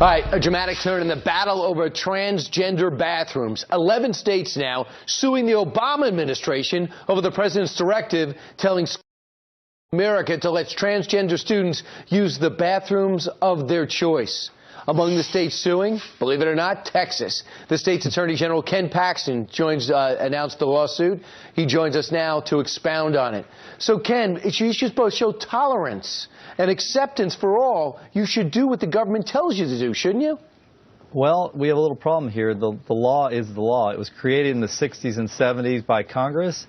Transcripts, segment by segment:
All right, a dramatic turn in the battle over transgender bathrooms. 11 states now suing the Obama administration over the president's directive telling America to let transgender students use the bathrooms of their choice. Among the states suing, believe it or not, Texas. The state's Attorney General Ken Paxton announced the lawsuit. He joins us now to expound on it. So, Ken, you should both show tolerance and acceptance for all. You should do what the government tells you to do, shouldn't you? Well, we have a little problem here. The law is the law. It was created in the 60s and 70s by Congress.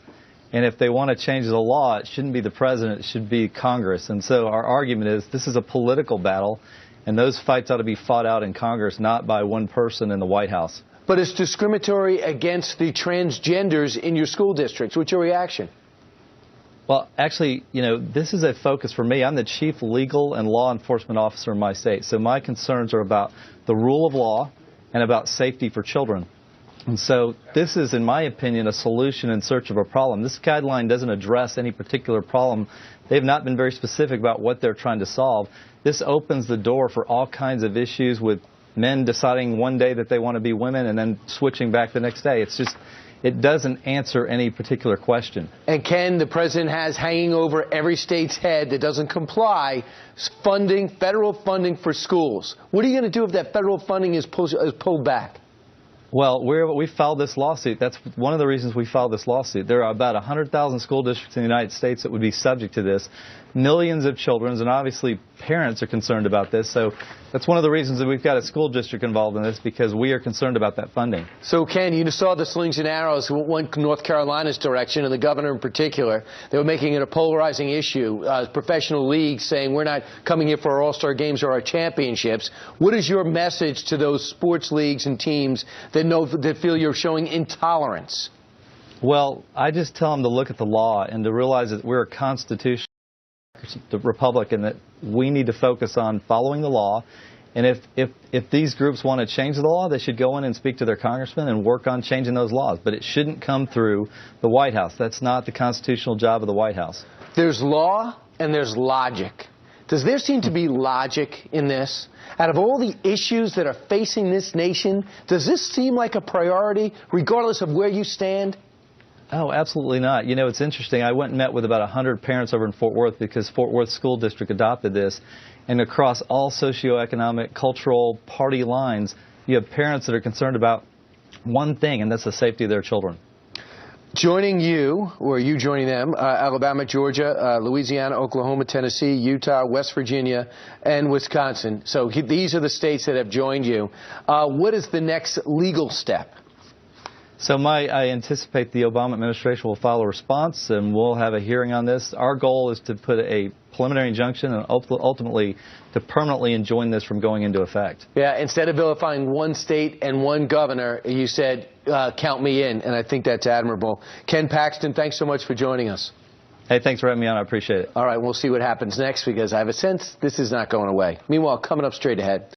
And if they want to change the law, it shouldn't be the president, it should be Congress. And so our argument is this is a political battle, and those fights ought to be fought out in Congress, not by one person in the White House. But it's discriminatory against the transgenders in your school districts. What's your reaction? Well, actually, this is a focus for me. I'm the chief legal and law enforcement officer in my state. So my concerns are about the rule of law and about safety for children. And so this is, in my opinion, a solution in search of a problem. This guideline doesn't address any particular problem. They've not been very specific about what they're trying to solve. This opens the door for all kinds of issues with men deciding one day that they want to be women and then switching back the next day. It doesn't answer any particular question. And Ken, the president has hanging over every state's head that doesn't comply funding, federal funding for schools. What are you going to do if that federal funding is pulled back? Well, we filed this lawsuit. That's one of the reasons we filed this lawsuit. There are about 100,000 school districts in the United States that would be subject to this. Millions of children, and obviously parents are concerned about this. So that's one of the reasons that we've got a school district involved in this, because we are concerned about that funding. So, Ken, you saw the slings and arrows went North Carolina's direction, and the governor in particular. They were making it a polarizing issue. Professional leagues saying we're not coming here for our all-star games or our championships. What is your message to those sports leagues and teams that feel you're showing intolerance? Well, I just tell them to look at the law and to realize that we're a constitutional republic and that we need to focus on following the law. And if these groups want to change the law, they should go in and speak to their congressman and work on changing those laws. But it shouldn't come through the White House. That's not the constitutional job of the White House. There's law and there's logic. Does there seem to be logic in this? Out of all the issues that are facing this nation, does this seem like a priority, regardless of where you stand? Oh, absolutely not. It's interesting. I went and met with about 100 parents over in Fort Worth because Fort Worth School District adopted this. And across all socioeconomic, cultural, party lines, you have parents that are concerned about one thing, and that's the safety of their children. Joining you, or you joining them, Alabama, Georgia, Louisiana, Oklahoma, Tennessee, Utah, West Virginia, and Wisconsin. So these are the states that have joined you. What is the next legal step? So I anticipate the Obama administration will file a response, and we'll have a hearing on this. Our goal is to put a preliminary injunction and ultimately to permanently enjoin this from going into effect. Yeah, instead of vilifying one state and one governor, you said, count me in, and I think that's admirable. Ken Paxton, thanks so much for joining us. Hey, thanks for having me on. I appreciate it. All right, we'll see what happens next, because I have a sense this is not going away. Meanwhile, coming up straight ahead.